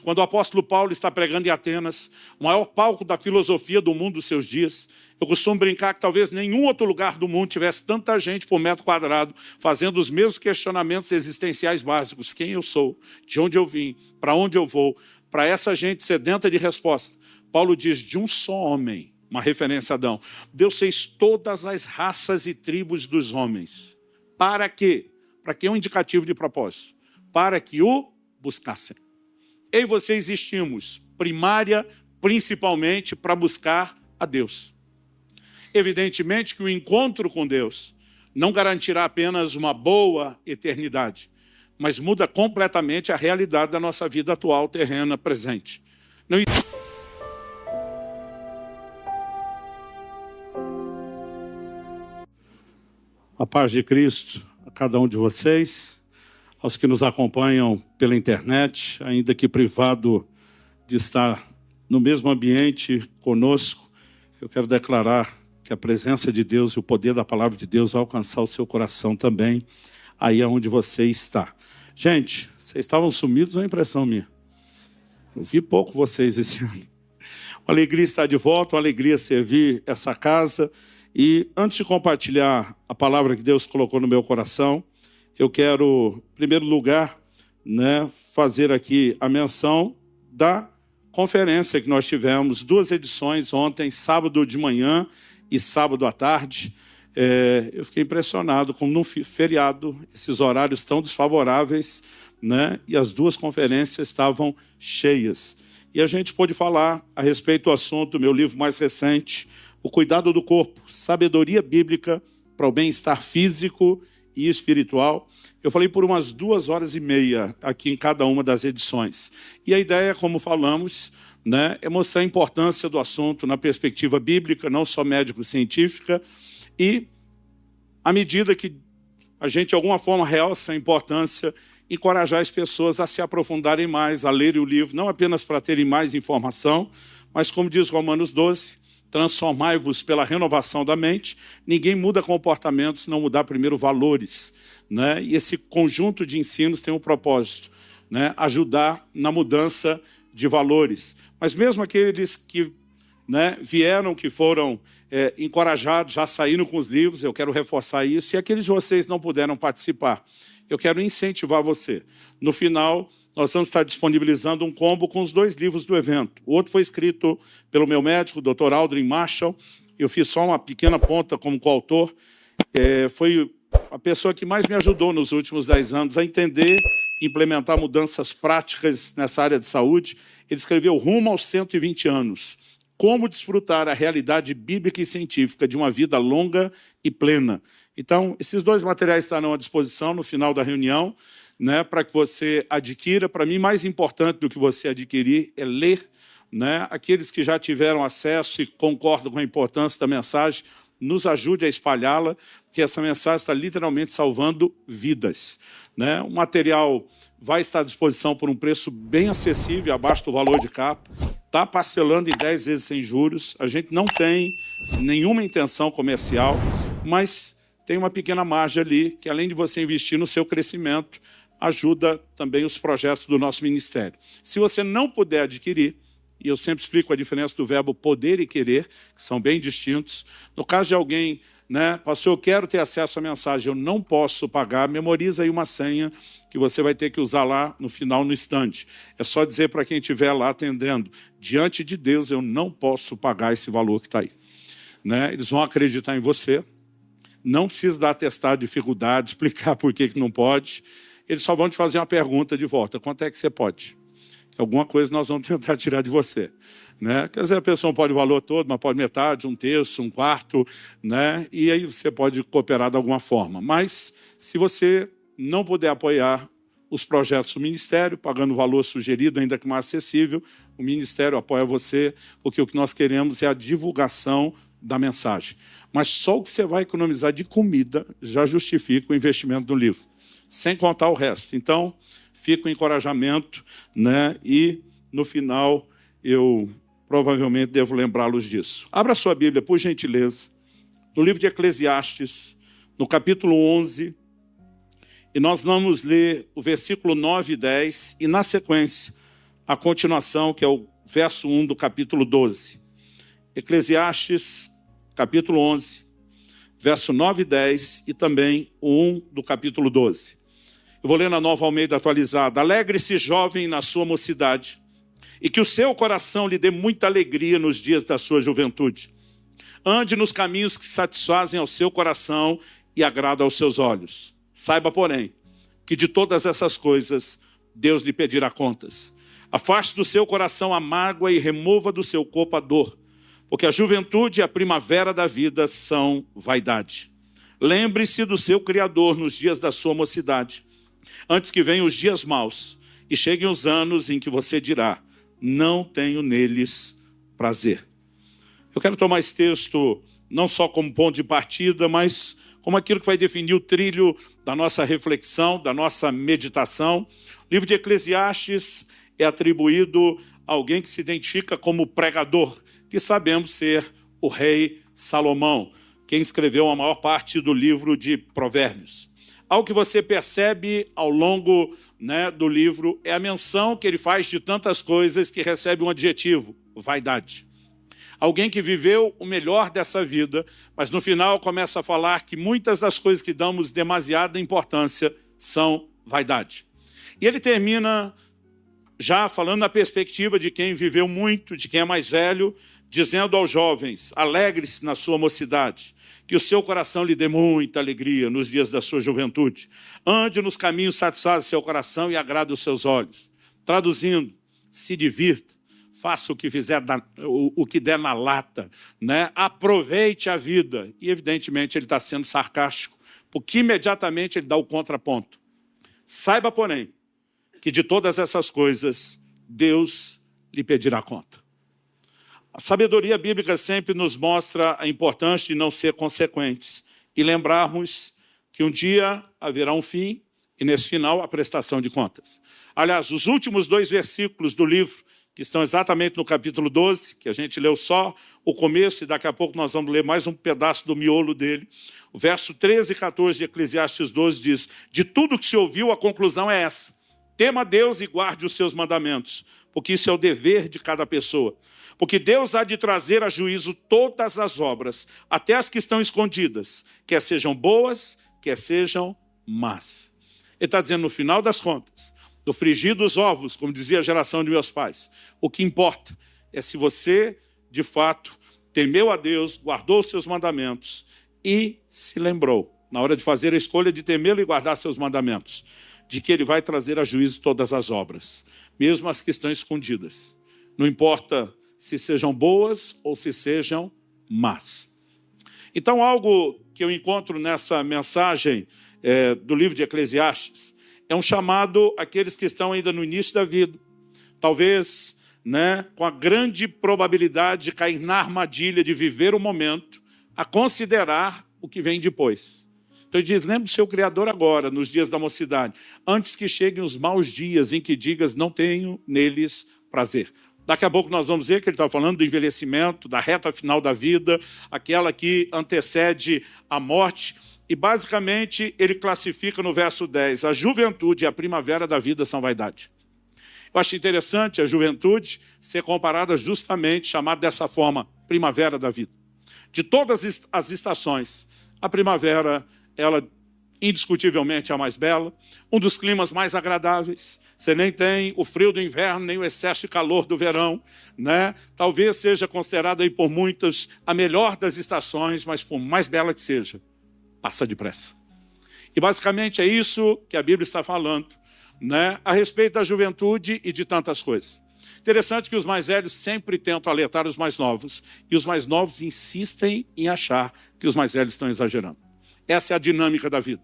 Quando o apóstolo Paulo está pregando em Atenas, o maior palco da filosofia do mundo dos seus dias, eu costumo brincar que talvez nenhum outro lugar do mundo tivesse tanta gente por metro quadrado fazendo os mesmos questionamentos existenciais básicos. Quem eu sou? De onde eu vim? Para onde eu vou? Para essa gente sedenta de resposta, Paulo diz, de um só homem, uma referência a Adão, Deus fez todas as raças e tribos dos homens. Para quê? Para que é um indicativo de propósito? Para que o buscassem. Eu e você existimos, principalmente para buscar a Deus. Evidentemente que o encontro com Deus não garantirá apenas uma boa eternidade, mas muda completamente a realidade da nossa vida atual, terrena, presente. Não... A paz de Cristo a cada um de vocês. Aos que nos acompanham pela internet, ainda que privado de estar no mesmo ambiente conosco, eu quero declarar que a presença de Deus e o poder da palavra de Deus vai alcançar o seu coração também, aí onde você está. Gente, vocês estavam sumidos ou é impressão minha? Eu vi pouco vocês esse ano. Uma alegria estar de volta, uma alegria servir essa casa. E antes de compartilhar a palavra que Deus colocou no meu coração, eu quero, em primeiro lugar, fazer aqui a menção da conferência que nós tivemos, 2 edições ontem, sábado de manhã e sábado à tarde. Eu fiquei impressionado como num feriado, esses horários tão desfavoráveis, e as 2 conferências estavam cheias. E a gente pôde falar a respeito do assunto, meu livro mais recente, O Cuidado do Corpo, Sabedoria Bíblica para o Bem-Estar Físico e espiritual. Eu falei por umas 2h30 aqui em cada uma das edições. E a ideia, como falamos, é mostrar a importância do assunto na perspectiva bíblica, não só médico-científica, e à medida que a gente, de alguma forma, realça a importância, encorajar as pessoas a se aprofundarem mais, a lerem o livro, não apenas para terem mais informação, mas, como diz Romanos 12, transformai-vos pela renovação da mente. Ninguém muda comportamento se não mudar primeiro valores. E esse conjunto de ensinos tem um propósito, ajudar na mudança de valores. Mas mesmo aqueles que vieram, que foram encorajados, já saíram com os livros, eu quero reforçar isso, e aqueles de vocês não puderam participar, eu quero incentivar você. No final, nós vamos estar disponibilizando um combo com os 2 livros do evento. O outro foi escrito pelo meu médico, o Dr. Aldrin Marshall. Eu fiz só uma pequena ponta como coautor. Foi a pessoa que mais me ajudou nos últimos 10 anos a entender e implementar mudanças práticas nessa área de saúde. Ele escreveu Rumo aos 120 anos. Como desfrutar a realidade bíblica e científica de uma vida longa e plena. Então, esses 2 materiais estarão à disposição no final da reunião, para que você adquira. Para mim, mais importante do que você adquirir é ler. Aqueles que já tiveram acesso e concordam com a importância da mensagem, nos ajude a espalhá-la, porque essa mensagem está literalmente salvando vidas. O material vai estar à disposição por um preço bem acessível, abaixo do valor de capa. Está parcelando em 10 vezes sem juros. A gente não tem nenhuma intenção comercial, mas tem uma pequena margem ali, que além de você investir no seu crescimento, ajuda também os projetos do nosso ministério. Se você não puder adquirir, e eu sempre explico a diferença do verbo poder e querer, que são bem distintos. No caso de alguém, pastor, eu quero ter acesso à mensagem, eu não posso pagar, memoriza aí uma senha que você vai ter que usar lá no final, no stand. É só dizer para quem estiver lá atendendo, diante de Deus eu não posso pagar esse valor que está aí. Eles vão acreditar em você, não precisa dar atestado de dificuldade, explicar por que não pode. Eles só vão te fazer uma pergunta de volta. Quanto é que você pode? Alguma coisa nós vamos tentar tirar de você. Quer dizer, a pessoa não pode o valor todo, mas pode metade, 1/3, 1/4. E aí você pode cooperar de alguma forma. Mas, se você não puder apoiar os projetos do Ministério, pagando o valor sugerido, ainda que mais acessível, o Ministério apoia você, porque o que nós queremos é a divulgação da mensagem. Mas só o que você vai economizar de comida já justifica o investimento no livro, sem contar o resto. Então, fica o encorajamento, e no final eu provavelmente devo lembrá-los disso. Abra sua Bíblia, por gentileza, no livro de Eclesiastes, no capítulo 11, e nós vamos ler o versículo 9 e 10, e na sequência a continuação, que é o verso 1 do capítulo 12. Eclesiastes, capítulo 11, verso 9 e 10, e também o 1 do capítulo 12. Eu vou ler na Nova Almeida atualizada. Alegre-se, jovem, na sua mocidade, e que o seu coração lhe dê muita alegria nos dias da sua juventude. Ande nos caminhos que satisfazem ao seu coração e agradam aos seus olhos. Saiba, porém, que de todas essas coisas Deus lhe pedirá contas. Afaste do seu coração a mágoa e remova do seu corpo a dor, porque a juventude e a primavera da vida são vaidade. Lembre-se do seu Criador nos dias da sua mocidade, antes que venham os dias maus e cheguem os anos em que você dirá: não tenho neles prazer. Eu quero tomar esse texto não só como ponto de partida, mas como aquilo que vai definir o trilho da nossa reflexão, da nossa meditação. O livro de Eclesiastes é atribuído a alguém que se identifica como pregador, que sabemos ser o rei Salomão, quem escreveu a maior parte do livro de Provérbios. Algo que você percebe ao longo, do livro é a menção que ele faz de tantas coisas que recebe um adjetivo: vaidade. Alguém que viveu o melhor dessa vida, mas no final começa a falar que muitas das coisas que damos demasiada importância são vaidade. E ele termina já falando na perspectiva de quem viveu muito, de quem é mais velho, dizendo aos jovens: alegre-se na sua mocidade, que o seu coração lhe dê muita alegria nos dias da sua juventude. Ande nos caminhos, satisfaz o seu coração e agrada os seus olhos. Traduzindo, se divirta, faça o que fizer, o que der na lata, aproveite a vida. E evidentemente ele está sendo sarcástico, porque imediatamente ele dá o contraponto. Saiba, porém, que de todas essas coisas Deus lhe pedirá conta. A sabedoria bíblica sempre nos mostra a importância de não ser consequentes e lembrarmos que um dia haverá um fim e nesse final a prestação de contas. Aliás, os últimos 2 versículos do livro, que estão exatamente no capítulo 12, que a gente leu só o começo e daqui a pouco nós vamos ler mais um pedaço do miolo dele. O verso 13 e 14 de Eclesiastes 12 diz: de tudo que se ouviu, a conclusão é essa: tema a Deus e guarde os seus mandamentos, porque isso é o dever de cada pessoa. Porque Deus há de trazer a juízo todas as obras, até as que estão escondidas, quer sejam boas, quer sejam más. Ele está dizendo, no final das contas, do frigir dos ovos, como dizia a geração de meus pais, o que importa é se você, de fato, temeu a Deus, guardou os seus mandamentos e se lembrou, na hora de fazer a escolha de temê-lo e guardar seus mandamentos, de que ele vai trazer a juízo todas as obras, mesmo as que estão escondidas. Não importa se sejam boas ou se sejam más. Então, algo que eu encontro nessa mensagem do livro de Eclesiastes é um chamado àqueles que estão ainda no início da vida, talvez com a grande probabilidade de cair na armadilha de viver o momento, a considerar o que vem depois. Então ele diz, lembre do seu Criador agora, nos dias da mocidade, antes que cheguem os maus dias em que digas, não tenho neles prazer. Daqui a pouco nós vamos ver que ele está falando do envelhecimento, da reta final da vida, aquela que antecede a morte. E basicamente ele classifica no verso 10, a juventude e a primavera da vida são vaidade. Eu acho interessante a juventude ser comparada justamente, chamada dessa forma, primavera da vida. De todas as estações, a primavera, ela indiscutivelmente é a mais bela, um dos climas mais agradáveis. Você nem tem o frio do inverno, nem o excesso de calor do verão, Talvez seja considerada aí por muitos a melhor das estações, mas por mais bela que seja, passa depressa. E basicamente é isso que a Bíblia está falando, a respeito da juventude e de tantas coisas. Interessante que os mais velhos sempre tentam alertar os mais novos, e os mais novos insistem em achar que os mais velhos estão exagerando. Essa é a dinâmica da vida.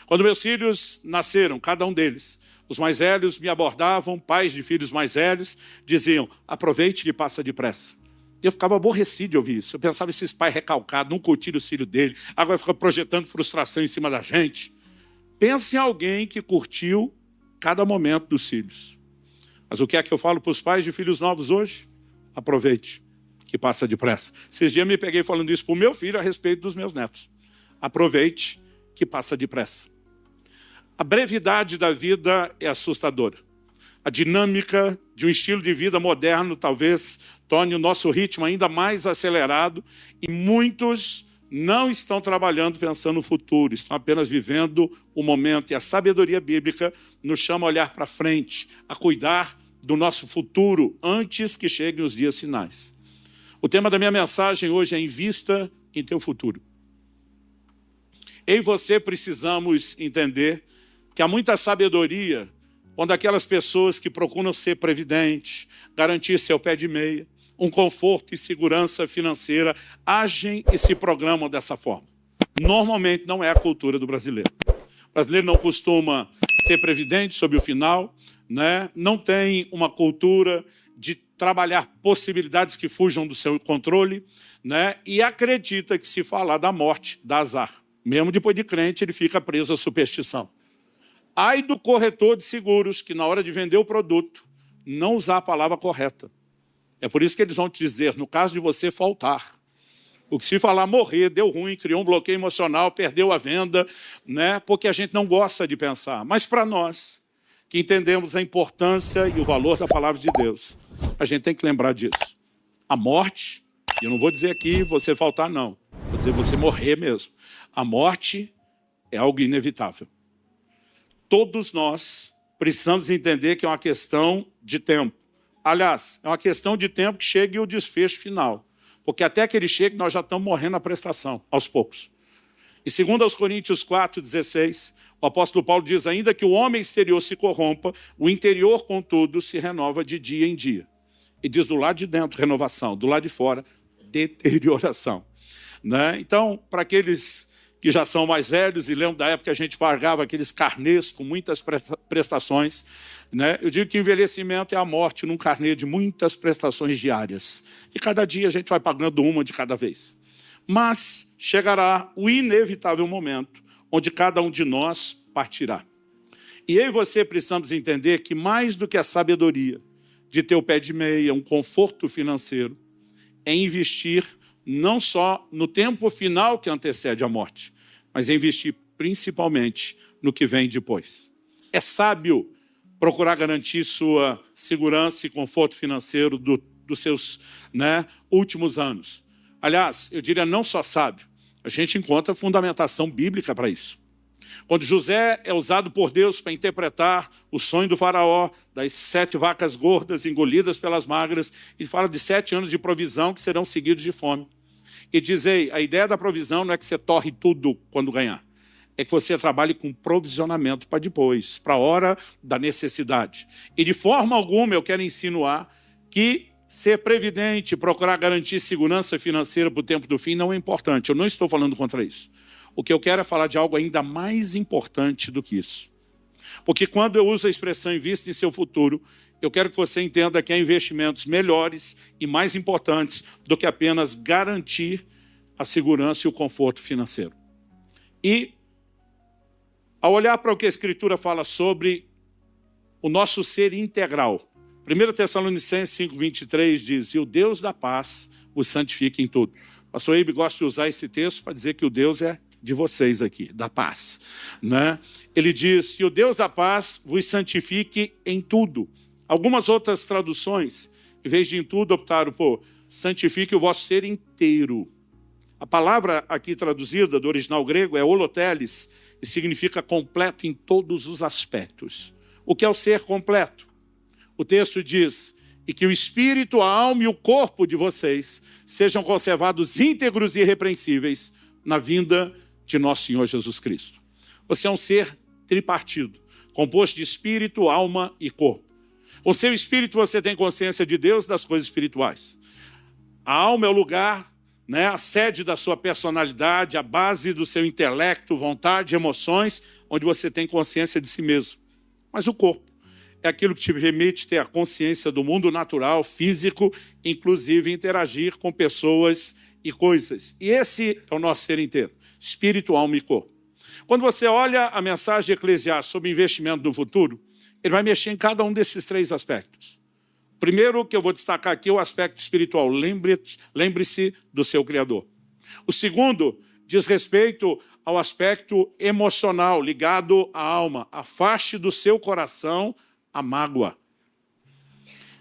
Quando meus filhos nasceram, cada um deles, os mais velhos me abordavam, pais de filhos mais velhos, diziam, aproveite que passa depressa. Eu ficava aborrecido de ouvir isso. Eu pensava, esses pais recalcados, não curtiram o filho dele, agora ficam projetando frustração em cima da gente. Pense em alguém que curtiu cada momento dos filhos. Mas o que é que eu falo para os pais de filhos novos hoje? Aproveite, que passa depressa. Esses dias eu me peguei falando isso para o meu filho a respeito dos meus netos. Aproveite, que passa depressa. A brevidade da vida é assustadora. A dinâmica de um estilo de vida moderno talvez torne o nosso ritmo ainda mais acelerado e muitos não estão trabalhando pensando no futuro, estão apenas vivendo o momento. E a sabedoria bíblica nos chama a olhar para frente, a cuidar do nosso futuro antes que cheguem os dias finais. O tema da minha mensagem hoje é invista em teu futuro. Eu e você precisamos entender que há muita sabedoria quando aquelas pessoas que procuram ser previdentes, garantir seu pé de meia, um conforto e segurança financeira, agem e se programam dessa forma. Normalmente não é a cultura do brasileiro. O brasileiro não costuma ser previdente sobre o final, né? Não tem uma cultura de trabalhar possibilidades que fujam do seu controle, né? E acredita que se falar da morte, dá azar. Mesmo depois de crente, ele fica preso à superstição. Ai do corretor de seguros que, na hora de vender o produto, não usar a palavra correta. É por isso que eles vão te dizer, no caso de você faltar, o que se falar morrer, deu ruim, criou um bloqueio emocional, perdeu a venda, né? Porque a gente não gosta de pensar. Mas para nós, que entendemos a importância e o valor da palavra de Deus, a gente tem que lembrar disso. A morte, e eu não vou dizer aqui você faltar, não. Vou dizer você morrer mesmo. A morte é algo inevitável. Todos nós precisamos entender que é uma questão de tempo. Aliás, é uma questão de tempo que chegue o desfecho final. Porque até que ele chegue, nós já estamos morrendo na prestação, aos poucos. E segundo aos Coríntios 4:16, o apóstolo Paulo diz ainda que o homem exterior se corrompa, o interior, contudo, se renova de dia em dia. E diz do lado de dentro, renovação, do lado de fora, deterioração. Né? Então, para aqueles que já são mais velhos e lembram da época que a gente pagava aqueles carnês com muitas prestações, né? Eu digo que envelhecimento é a morte num carnê de muitas prestações diárias. E cada dia a gente vai pagando uma de cada vez. Mas chegará o inevitável momento onde cada um de nós partirá. E eu e você precisamos entender que mais do que a sabedoria de ter o pé de meia, um conforto financeiro, é investir não só no tempo final que antecede a morte, mas é investir principalmente no que vem depois. É sábio procurar garantir sua segurança e conforto financeiro dos seus, né, últimos anos. Aliás, eu diria não só sábio, a gente encontra fundamentação bíblica para isso. Quando José é usado por Deus para interpretar o sonho do faraó, das 7 vacas gordas engolidas pelas magras, ele fala de 7 anos de provisão que serão seguidos de fome. E diz, ei, a ideia da provisão não é que você torre tudo quando ganhar. É que você trabalhe com provisionamento para depois, para a hora da necessidade. E de forma alguma eu quero insinuar que ser previdente, procurar garantir segurança financeira para o tempo do fim não é importante. Eu não estou falando contra isso. O que eu quero é falar de algo ainda mais importante do que isso. Porque quando eu uso a expressão invista em seu futuro, eu quero que você entenda que há investimentos melhores e mais importantes do que apenas garantir a segurança e o conforto financeiro. E, ao olhar para o que a Escritura fala sobre o nosso ser integral, 1 Tessalonicenses 5:23 diz, e o Deus da paz vos santifique em tudo. O pastor Eibe gosta de usar esse texto para dizer que o Deus é de vocês aqui, da paz. Né? Ele diz, e o Deus da paz vos santifique em tudo. Algumas outras traduções, em vez de em tudo, optaram por santifique o vosso ser inteiro. A palavra aqui traduzida do original grego é holoteles e significa completo em todos os aspectos. O que é o ser completo? O texto diz, e que o espírito, a alma e o corpo de vocês sejam conservados íntegros e irrepreensíveis na vinda de nosso Senhor Jesus Cristo. Você é um ser tripartido, composto de espírito, alma e corpo. Com seu espírito você tem consciência de Deus e das coisas espirituais. A alma é o lugar, né, a sede da sua personalidade, a base do seu intelecto, vontade, emoções, onde você tem consciência de si mesmo. Mas o corpo é aquilo que te permite ter a consciência do mundo natural, físico, inclusive interagir com pessoas e coisas. E esse é o nosso ser inteiro, espírito, alma e corpo. Quando você olha a mensagem de Eclesiastes sobre investimento no futuro, ele vai mexer em cada um desses 3 aspectos. O primeiro que eu vou destacar aqui é o aspecto espiritual. Lembre-se do seu Criador. O segundo diz respeito ao aspecto emocional, ligado à alma. Afaste do seu coração a mágoa.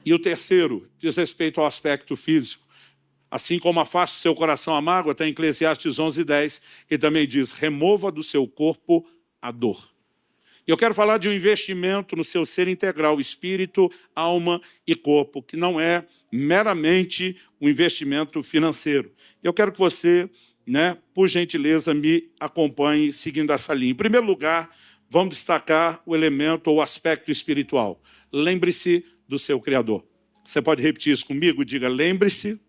E o terceiro diz respeito ao aspecto físico. Assim como afasta o seu coração a mágoa, tem Eclesiastes 11:10, que também diz, remova do seu corpo a dor. E eu quero falar de um investimento no seu ser integral, espírito, alma e corpo, que não é meramente um investimento financeiro. Eu quero que você, por gentileza, me acompanhe seguindo essa linha. Em primeiro lugar, vamos destacar o elemento ou o aspecto espiritual. Lembre-se do seu Criador. Você pode repetir isso comigo? Diga, lembre-se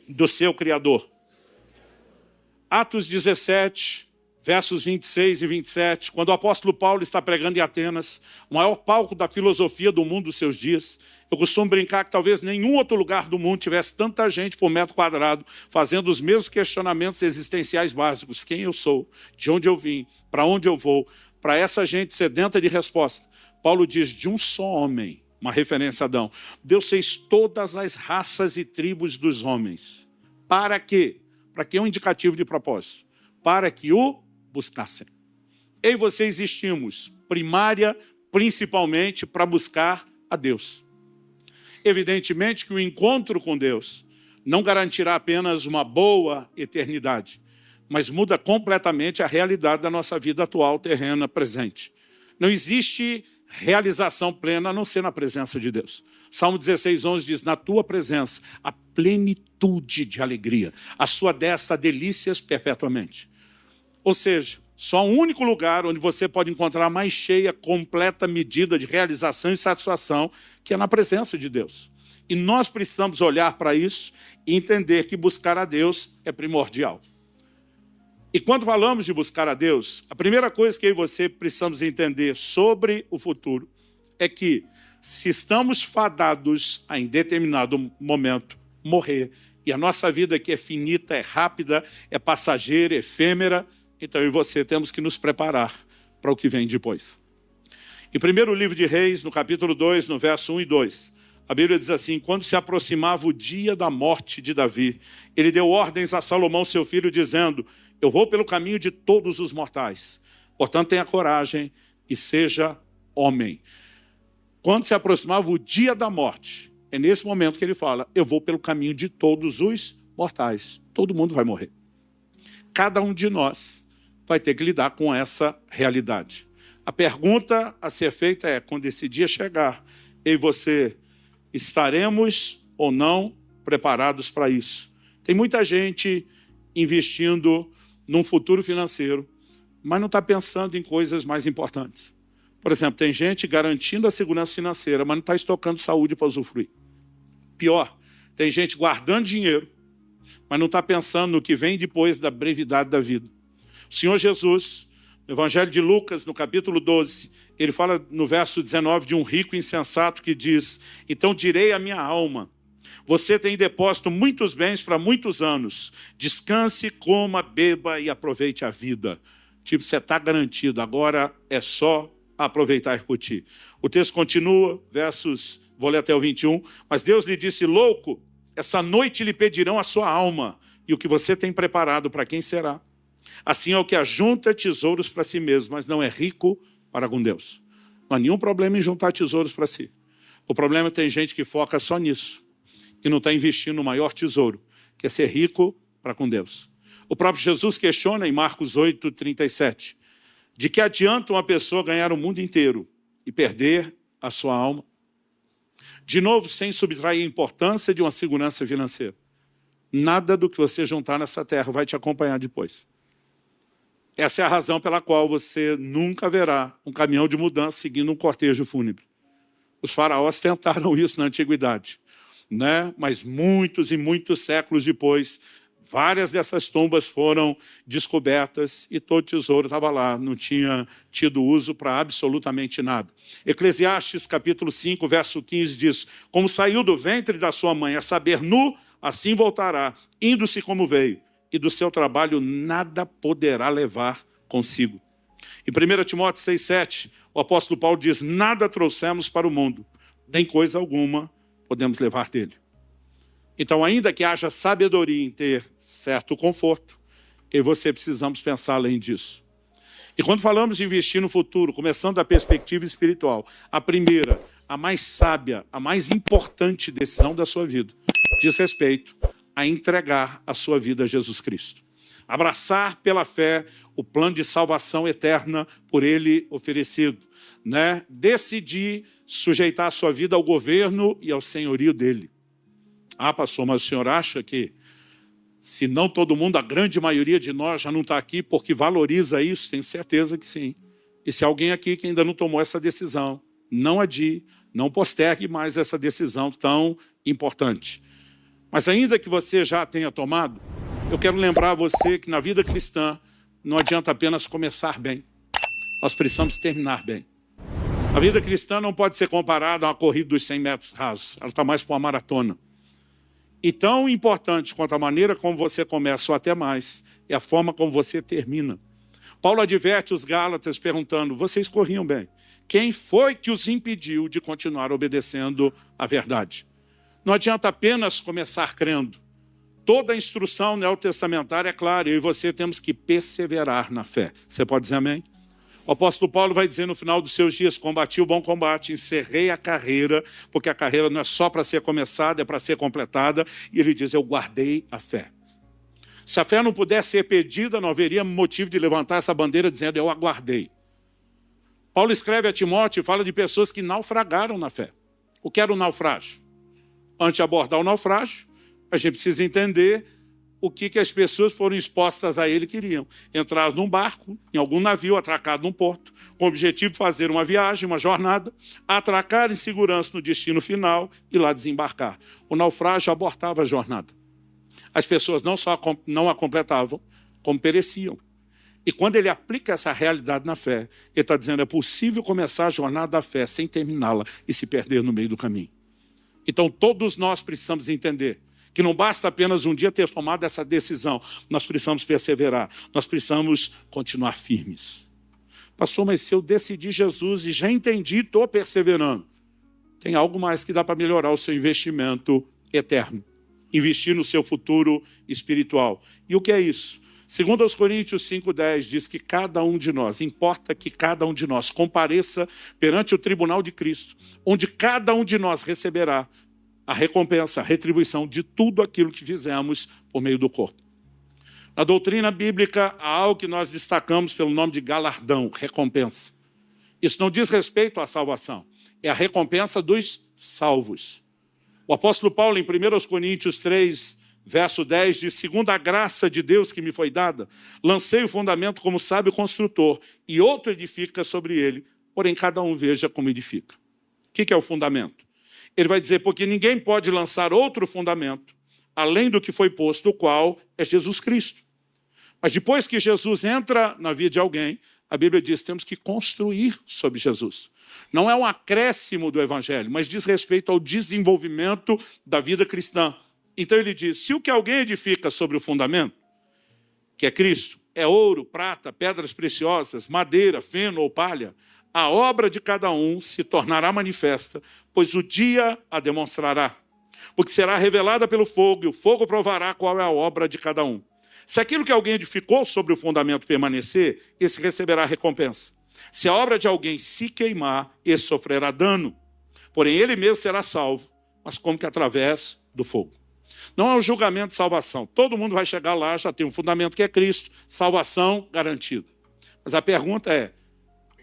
do seu Criador. Atos 17, versos 26 e 27, quando o apóstolo Paulo está pregando em Atenas, o maior palco da filosofia do mundo dos seus dias, eu costumo brincar que talvez nenhum outro lugar do mundo tivesse tanta gente por metro quadrado, fazendo os mesmos questionamentos existenciais básicos. Quem eu sou? De onde eu vim? Para onde eu vou? Para essa gente sedenta de resposta, Paulo diz, de um só homem, uma referência a Adão, Deus fez todas as raças e tribos dos homens. Para quê? Para que é um indicativo de propósito? Para que o buscassem. Eu e você existimos, principalmente para buscar a Deus. Evidentemente que o encontro com Deus não garantirá apenas uma boa eternidade, mas muda completamente a realidade da nossa vida atual, terrena, presente. Não existe realização plena a não ser na presença de Deus. Salmo 16:11 diz, na tua presença, a plenitude de alegria, a sua destra delícias perpetuamente. Ou seja, só um único lugar onde você pode encontrar a mais cheia, completa medida de realização e satisfação, que é na presença de Deus. E nós precisamos olhar para isso e entender que buscar a Deus é primordial. E quando falamos de buscar a Deus, a primeira coisa que eu e você precisamos entender sobre o futuro é que, se estamos fadados a, em determinado momento, morrer, e a nossa vida que é finita, é rápida, é passageira, é efêmera, então eu e você temos que nos preparar para o que vem depois. Em primeiro livro de Reis, no capítulo 2, no verso 1 e 2, a Bíblia diz assim, quando se aproximava o dia da morte de Davi, ele deu ordens a Salomão, seu filho, dizendo, eu vou pelo caminho de todos os mortais. Portanto, tenha coragem e seja homem. Quando se aproximava o dia da morte, é nesse momento que ele fala, eu vou pelo caminho de todos os mortais. Todo mundo vai morrer. Cada um de nós vai ter que lidar com essa realidade. A pergunta a ser feita é, quando esse dia chegar, eu e você estaremos ou não preparados para isso? Tem muita gente investindo num futuro financeiro, mas não está pensando em coisas mais importantes. Por exemplo, tem gente garantindo a segurança financeira, mas não está estocando saúde para usufruir. Pior, tem gente guardando dinheiro, mas não está pensando no que vem depois da brevidade da vida. O Senhor Jesus, no Evangelho de Lucas, no capítulo 12, ele fala no verso 19 de um rico insensato que diz, então direi à minha alma, você tem em depósito muitos bens para muitos anos. Descanse, coma, beba e aproveite a vida. Tipo, você está garantido, agora é só aproveitar e curtir. O texto continua, vou ler até o 21. Mas Deus lhe disse, louco, essa noite lhe pedirão a sua alma. E o que você tem preparado para quem será? Assim é o que ajunta tesouros para si mesmo, mas não é rico para com Deus. Não há nenhum problema em juntar tesouros para si. O problema é que tem gente que foca só nisso. E não está investindo no maior tesouro, que é ser rico para com Deus. O próprio Jesus questiona em Marcos 8:37, de que adianta uma pessoa ganhar o mundo inteiro e perder a sua alma? De novo, sem subtrair a importância de uma segurança financeira. Nada do que você juntar nessa terra vai te acompanhar depois. Essa é a razão pela qual você nunca verá um caminhão de mudança seguindo um cortejo fúnebre. Os faraós tentaram isso na antiguidade. Mas muitos e muitos séculos depois, várias dessas tumbas foram descobertas e todo tesouro estava lá, não tinha tido uso para absolutamente nada. Eclesiastes capítulo 5, verso 15 diz, como saiu do ventre da sua mãe, a saber, nu, assim voltará, indo-se como veio, e do seu trabalho nada poderá levar consigo. Em 1 Timóteo 6,7, o apóstolo Paulo diz, nada trouxemos para o mundo, nem coisa alguma podemos levar dele. Então, ainda que haja sabedoria em ter certo conforto, eu e você precisamos pensar além disso. E quando falamos de investir no futuro, começando da perspectiva espiritual, a primeira, a mais sábia, a mais importante decisão da sua vida diz respeito a entregar a sua vida a Jesus Cristo. Abraçar pela fé o plano de salvação eterna por Ele oferecido. Decidir sujeitar a sua vida ao governo e ao senhorio dele. Ah, pastor, mas o senhor acha que se não todo mundo, a grande maioria de nós já não está aqui porque valoriza isso? Tenho certeza que sim. E se alguém aqui que ainda não tomou essa decisão, não adie, não postergue mais essa decisão tão importante. Mas ainda que você já a tenha tomado, eu quero lembrar a você que na vida cristã não adianta apenas começar bem. Nós precisamos terminar bem. A vida cristã não pode ser comparada a uma corrida dos 100 metros rasos. Ela está mais para uma maratona. E tão importante quanto a maneira como você começa, ou até mais, é a forma como você termina. Paulo adverte os Gálatas perguntando, vocês corriam bem. Quem foi que os impediu de continuar obedecendo à verdade? Não adianta apenas começar crendo. Toda a instrução neotestamentária é clara, eu e você temos que perseverar na fé. Você pode dizer amém? O apóstolo Paulo vai dizer no final dos seus dias, combati o bom combate, encerrei a carreira, porque a carreira não é só para ser começada, é para ser completada, e ele diz, eu guardei a fé. Se a fé não pudesse ser perdida, não haveria motivo de levantar essa bandeira dizendo, eu aguardei. Paulo escreve a Timóteo e fala de pessoas que naufragaram na fé. O que era o naufrágio? Antes de abordar o naufrágio, a gente precisa entender o que as pessoas foram expostas a ele queriam. Entrar num barco, em algum navio, atracado num porto, com o objetivo de fazer uma viagem, uma jornada, atracar em segurança no destino final e lá desembarcar. O naufrágio abortava a jornada. As pessoas não só não a completavam, como pereciam. E quando ele aplica essa realidade na fé, ele está dizendo, é possível começar a jornada da fé sem terminá-la e se perder no meio do caminho. Então todos nós precisamos entender que não basta apenas um dia ter tomado essa decisão, nós precisamos perseverar, nós precisamos continuar firmes. Pastor, mas se eu decidi Jesus e já entendi, estou perseverando, tem algo mais que dá para melhorar o seu investimento eterno, investir no seu futuro espiritual. E o que é isso? Segundo aos Coríntios 5,10 diz que cada um de nós, importa que cada um de nós compareça perante o tribunal de Cristo, onde cada um de nós receberá a recompensa, a retribuição de tudo aquilo que fizemos por meio do corpo. Na doutrina bíblica, há algo que nós destacamos pelo nome de galardão, recompensa. Isso não diz respeito à salvação, é a recompensa dos salvos. O apóstolo Paulo, em 1 Coríntios 3, verso 10, diz, segundo a graça de Deus que me foi dada, lancei o fundamento como sábio construtor, e outro edifica sobre ele, porém cada um veja como edifica. O que é o fundamento? Ele vai dizer, porque ninguém pode lançar outro fundamento, além do que foi posto, o qual é Jesus Cristo. Mas depois que Jesus entra na vida de alguém, a Bíblia diz, temos que construir sobre Jesus. Não é um acréscimo do Evangelho, mas diz respeito ao desenvolvimento da vida cristã. Então ele diz, se o que alguém edifica sobre o fundamento, que é Cristo, é ouro, prata, pedras preciosas, madeira, feno ou palha, a obra de cada um se tornará manifesta, pois o dia a demonstrará. Porque será revelada pelo fogo, e o fogo provará qual é a obra de cada um. Se aquilo que alguém edificou sobre o fundamento permanecer, esse receberá recompensa. Se a obra de alguém se queimar, esse sofrerá dano. Porém, ele mesmo será salvo, mas como que através do fogo. Não é um julgamento de salvação. Todo mundo vai chegar lá, já tem um fundamento que é Cristo, salvação garantida. Mas a pergunta é,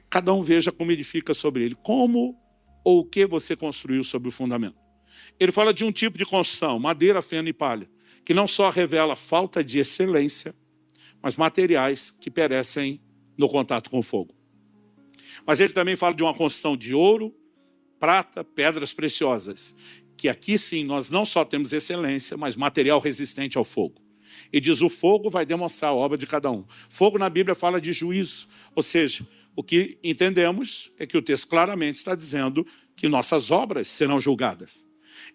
cada um veja como edifica sobre ele. Como ou o que você construiu sobre o fundamento? Ele fala de um tipo de construção, madeira, feno e palha, que não só revela falta de excelência, mas materiais que perecem no contato com o fogo. Mas ele também fala de uma construção de ouro, prata, pedras preciosas, que aqui sim nós não só temos excelência, mas material resistente ao fogo. E diz, o fogo vai demonstrar a obra de cada um. Fogo na Bíblia fala de juízo, ou seja, o que entendemos é que o texto claramente está dizendo que nossas obras serão julgadas.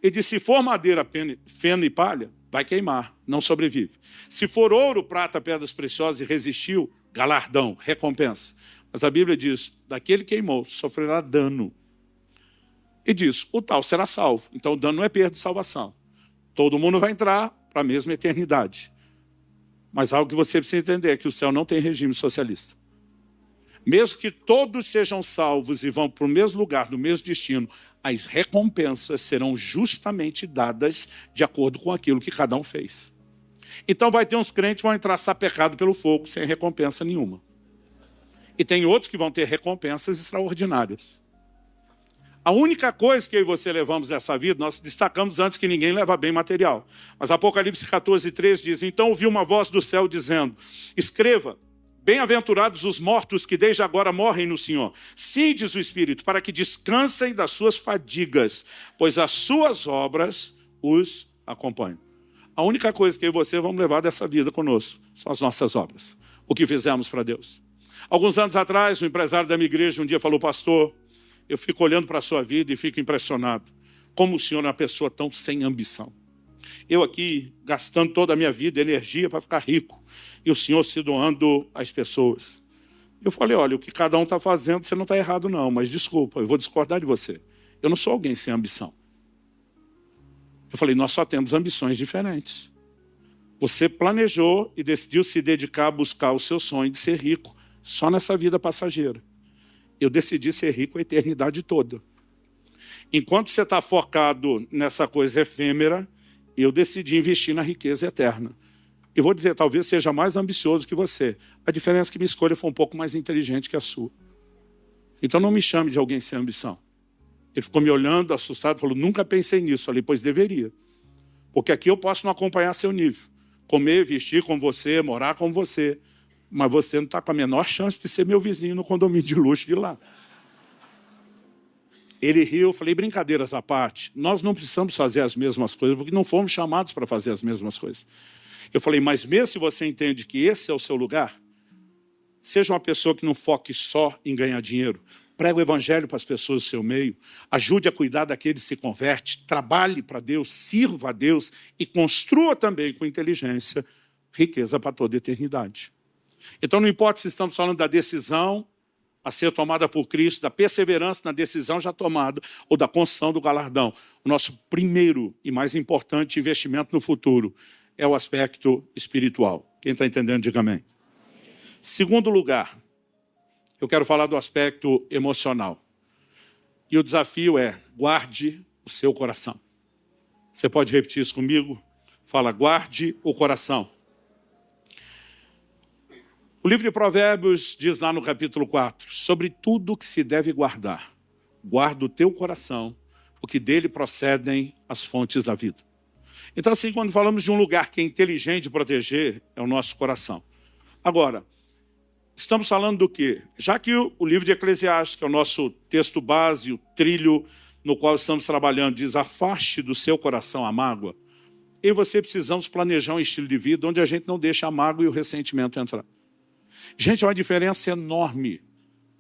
Ele diz, se for madeira, feno e palha, vai queimar, não sobrevive. Se for ouro, prata, pedras preciosas e resistiu, galardão, recompensa. Mas a Bíblia diz, daquele que queimou, sofrerá dano. E diz, o tal será salvo. Então o dano não é perda de salvação. Todo mundo vai entrar para a mesma eternidade. Mas algo que você precisa entender é que o céu não tem regime socialista. Mesmo que todos sejam salvos e vão para o mesmo lugar, no mesmo destino, as recompensas serão justamente dadas de acordo com aquilo que cada um fez. Então vai ter uns crentes que vão entrar sapecado pelo fogo sem recompensa nenhuma. E tem outros que vão ter recompensas extraordinárias. A única coisa que eu e você levamos nessa vida, nós destacamos antes que ninguém leva bem material. Mas Apocalipse 14:3 diz: então ouvi uma voz do céu dizendo: escreva, bem-aventurados os mortos que desde agora morrem no Senhor. Sim, diz o Espírito, para que descansem das suas fadigas, pois as suas obras os acompanham. A única coisa que eu e você vamos levar dessa vida conosco são as nossas obras. O que fizemos para Deus. Alguns anos atrás, um empresário da minha igreja um dia falou: pastor, eu fico olhando para a sua vida e fico impressionado. Como o senhor é uma pessoa tão sem ambição. Eu aqui, gastando toda a minha vida, energia para ficar rico. E o senhor se doando às pessoas. Eu falei: olha, o que cada um está fazendo, você não está errado não, mas desculpa, eu vou discordar de você. Eu não sou alguém sem ambição. Eu falei: nós só temos ambições diferentes. Você planejou e decidiu se dedicar a buscar o seu sonho de ser rico só nessa vida passageira. Eu decidi ser rico a eternidade toda. Enquanto você está focado nessa coisa efêmera, eu decidi investir na riqueza eterna. E vou dizer, talvez seja mais ambicioso que você. A diferença é que minha escolha foi um pouco mais inteligente que a sua. Então não me chame de alguém sem ambição. Ele ficou me olhando, assustado, falou: nunca pensei nisso. Eu falei: pois deveria. Porque aqui eu posso não acompanhar seu nível. Comer, vestir com você, morar com você. Mas você não está com a menor chance de ser meu vizinho no condomínio de luxo de lá. Ele riu, eu falei: brincadeiras à parte, nós não precisamos fazer as mesmas coisas, porque não fomos chamados para fazer as mesmas coisas. Eu falei: mas mesmo se você entende que esse é o seu lugar, seja uma pessoa que não foque só em ganhar dinheiro, pregue o evangelho para as pessoas do seu meio, ajude a cuidar daqueles que se converte, trabalhe para Deus, sirva a Deus e construa também com inteligência riqueza para toda a eternidade. Então não importa se estamos falando da decisão a ser tomada por Cristo, da perseverança na decisão já tomada ou da construção do galardão. O nosso primeiro e mais importante investimento no futuro é o aspecto espiritual. Quem está entendendo, diga amém. Segundo lugar, eu quero falar do aspecto emocional. E o desafio é: guarde o seu coração. Você pode repetir isso comigo? Fala: guarde o coração. O livro de Provérbios diz lá no capítulo 4, sobre tudo que se deve guardar, guarda o teu coração, porque dele procedem as fontes da vida. Então assim, quando falamos de um lugar que é inteligente de proteger, é o nosso coração. Agora, estamos falando do quê? Já que o livro de Eclesiastes, que é o nosso texto base, o trilho no qual estamos trabalhando, diz: afaste do seu coração a mágoa, eu e você precisamos planejar um estilo de vida onde a gente não deixa a mágoa e o ressentimento entrar. Gente, é uma diferença enorme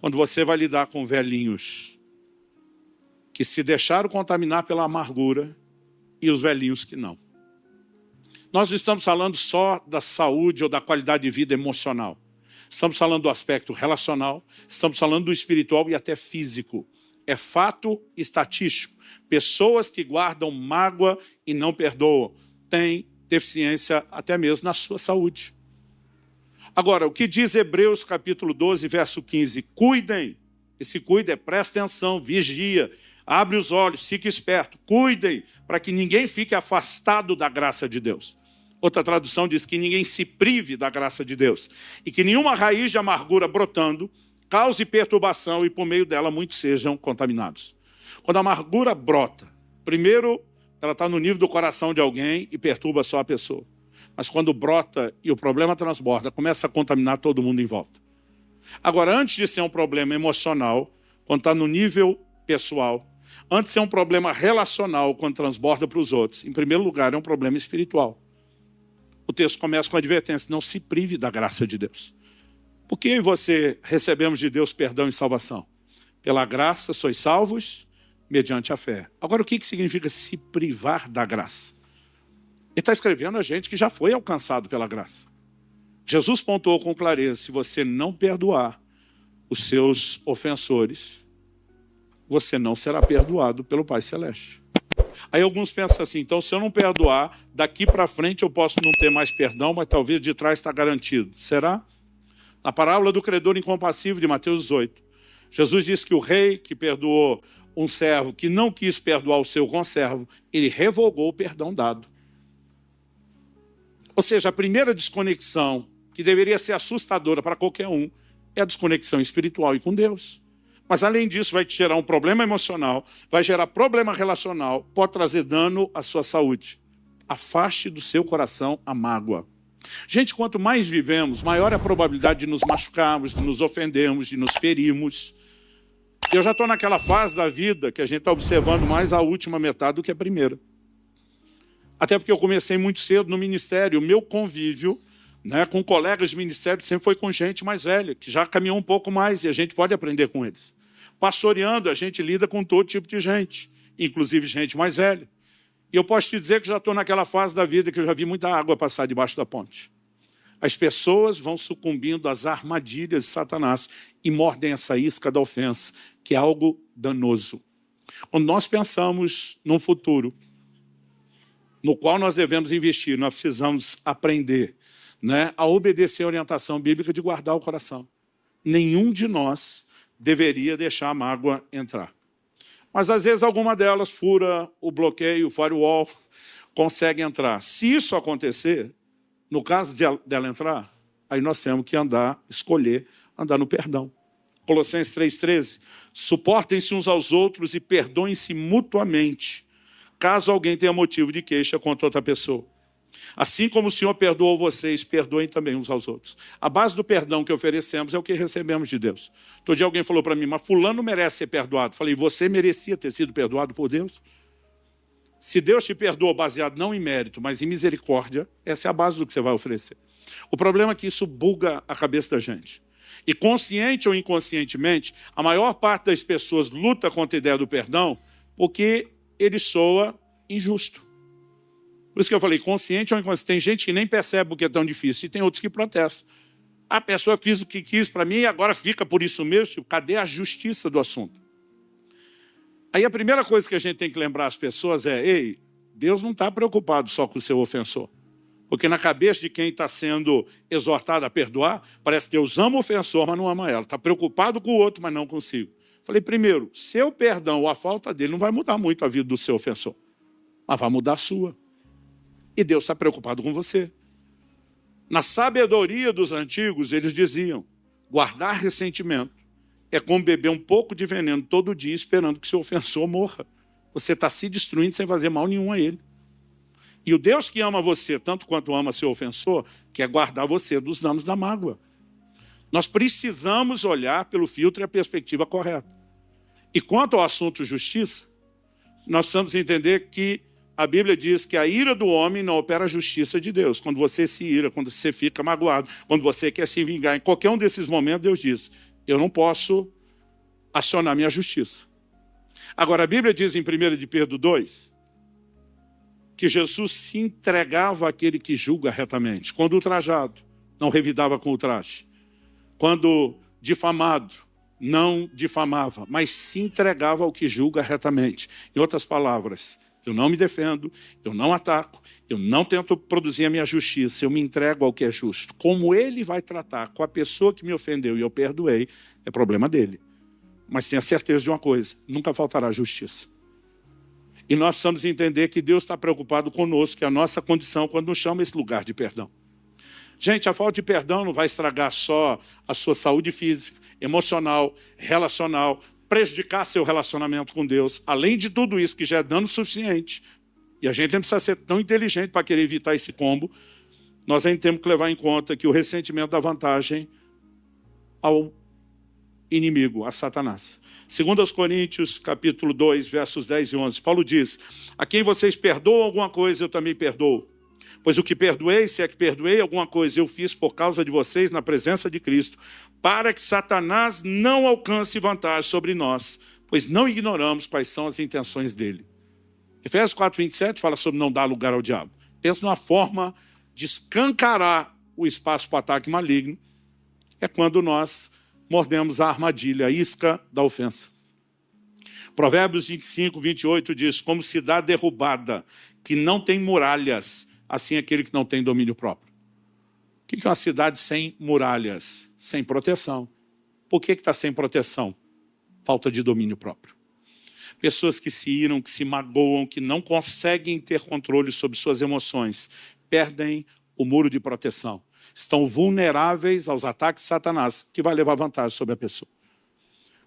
quando você vai lidar com velhinhos que se deixaram contaminar pela amargura e os velhinhos que não. Nós não estamos falando só da saúde ou da qualidade de vida emocional. Estamos falando do aspecto relacional, estamos falando do espiritual e até físico. É fato estatístico. Pessoas que guardam mágoa e não perdoam têm deficiência até mesmo na sua saúde. Agora, o que diz Hebreus capítulo 12, verso 15? Cuidem. Esse cuida é presta atenção, vigia, abre os olhos, fique esperto. Cuidem para que ninguém fique afastado da graça de Deus. Outra tradução diz que ninguém se prive da graça de Deus. E que nenhuma raiz de amargura brotando cause perturbação e por meio dela muitos sejam contaminados. Quando a amargura brota, primeiro ela está no nível do coração de alguém e perturba só a pessoa. Mas quando brota e o problema transborda, começa a contaminar todo mundo em volta. Agora, antes de ser um problema emocional, quando está no nível pessoal, antes de ser um problema relacional, quando transborda para os outros, em primeiro lugar, é um problema espiritual. O texto começa com a advertência: não se prive da graça de Deus. Por que eu e você recebemos de Deus perdão e salvação? Pela graça sois salvos mediante a fé. Agora, o que significa se privar da graça? Ele está escrevendo a gente que já foi alcançado pela graça. Jesus pontuou com clareza: se você não perdoar os seus ofensores, você não será perdoado pelo Pai Celeste. Aí alguns pensam assim: então se eu não perdoar, daqui para frente eu posso não ter mais perdão, mas talvez de trás está garantido. Será? Na parábola do credor incompassível de Mateus 18, Jesus disse que o rei que perdoou um servo que não quis perdoar o seu conservo, ele revogou o perdão dado. Ou seja, a primeira desconexão, que deveria ser assustadora para qualquer um, é a desconexão espiritual e com Deus. Mas, além disso, vai te gerar um problema emocional, vai gerar problema relacional, pode trazer dano à sua saúde. Afaste do seu coração a mágoa. Gente, quanto mais vivemos, maior é a probabilidade de nos machucarmos, de nos ofendermos, de nos ferirmos. Eu já estou naquela fase da vida que a gente está observando mais a última metade do que a primeira. Até porque eu comecei muito cedo no ministério. O meu convívio, né, com colegas de ministério sempre foi com gente mais velha, que já caminhou um pouco mais e a gente pode aprender com eles. Pastoreando, a gente lida com todo tipo de gente, inclusive gente mais velha. E eu posso te dizer que já estou naquela fase da vida que eu já vi muita água passar debaixo da ponte. As pessoas vão sucumbindo às armadilhas de Satanás e mordem essa isca da ofensa, que é algo danoso. Quando nós pensamos num futuro no qual nós devemos investir, nós precisamos aprender, né, a obedecer a orientação bíblica de guardar o coração. Nenhum de nós deveria deixar a mágoa entrar. Mas, às vezes, alguma delas fura o bloqueio, o firewall, consegue entrar. Se isso acontecer, no caso dela entrar, aí nós temos que escolher andar no perdão. Colossenses 3,13, suportem-se uns aos outros e perdoem-se mutuamente, caso alguém tenha motivo de queixa contra outra pessoa. Assim como o Senhor perdoou vocês, perdoem também uns aos outros. A base do perdão que oferecemos é o que recebemos de Deus. Todo dia alguém falou para mim, mas fulano merece ser perdoado. Falei, você merecia ter sido perdoado por Deus? Se Deus te perdoa baseado não em mérito, mas em misericórdia, essa é a base do que você vai oferecer. O problema é que isso buga a cabeça da gente. E consciente ou inconscientemente, a maior parte das pessoas luta contra a ideia do perdão porque ele soa injusto. Por isso que eu falei, consciente ou inconsciente. Tem gente que nem percebe o que é tão difícil e tem outros que protestam. A pessoa fez o que quis para mim e agora fica por isso mesmo. Cadê a justiça do assunto? Aí a primeira coisa que a gente tem que lembrar às pessoas é, ei, Deus não está preocupado só com o seu ofensor. Porque na cabeça de quem está sendo exortado a perdoar, parece que Deus ama o ofensor, mas não ama ela. Está preocupado com o outro, mas não consigo. Falei, primeiro, seu perdão ou a falta dele não vai mudar muito a vida do seu ofensor, mas vai mudar a sua. E Deus está preocupado com você. Na sabedoria dos antigos, eles diziam, guardar ressentimento é como beber um pouco de veneno todo dia esperando que seu ofensor morra. Você está se destruindo sem fazer mal nenhum a ele. E o Deus que ama você, tanto quanto ama seu ofensor, quer guardar você dos danos da mágoa. Nós precisamos olhar pelo filtro e a perspectiva correta. E quanto ao assunto justiça, nós precisamos entender que a Bíblia diz que a ira do homem não opera a justiça de Deus. Quando você se ira, quando você fica magoado, quando você quer se vingar, em qualquer um desses momentos, Deus diz, eu não posso acionar minha justiça. Agora, a Bíblia diz em 1 de Pedro 2, que Jesus se entregava àquele que julga retamente. Quando ultrajado, não revidava com ultraje. Quando difamado, não difamava, mas se entregava ao que julga retamente. Em outras palavras, eu não me defendo, eu não ataco, eu não tento produzir a minha justiça, eu me entrego ao que é justo. Como ele vai tratar com a pessoa que me ofendeu e eu perdoei, é problema dele. Mas tenha certeza de uma coisa, nunca faltará justiça. E nós precisamos entender que Deus está preocupado conosco, que é a nossa condição quando nos chama esse lugar de perdão. Gente, a falta de perdão não vai estragar só a sua saúde física, emocional, relacional, prejudicar seu relacionamento com Deus. Além de tudo isso, que já é dano suficiente, e a gente não precisa ser tão inteligente para querer evitar esse combo, nós ainda temos que levar em conta que o ressentimento dá vantagem ao inimigo, a Satanás. Segundo aos Coríntios, capítulo 2, versos 10 e 11, Paulo diz, a quem vocês perdoam alguma coisa, eu também perdoo. Pois o que perdoei, se é que perdoei alguma coisa, eu fiz por causa de vocês na presença de Cristo, para que Satanás não alcance vantagem sobre nós, pois não ignoramos quais são as intenções dele. Efésios 4, 27 fala sobre não dar lugar ao diabo. Pensa numa forma de escancarar o espaço para o ataque maligno, é quando nós mordemos a armadilha, a isca da ofensa. Provérbios 25, 28 diz, como cidade derrubada, que não tem muralhas, assim aquele que não tem domínio próprio. O que é uma cidade sem muralhas? Sem proteção. Por que está sem proteção? Falta de domínio próprio. Pessoas que se iram, que se magoam, que não conseguem ter controle sobre suas emoções, perdem o muro de proteção. Estão vulneráveis aos ataques de Satanás, que vai levar vantagem sobre a pessoa.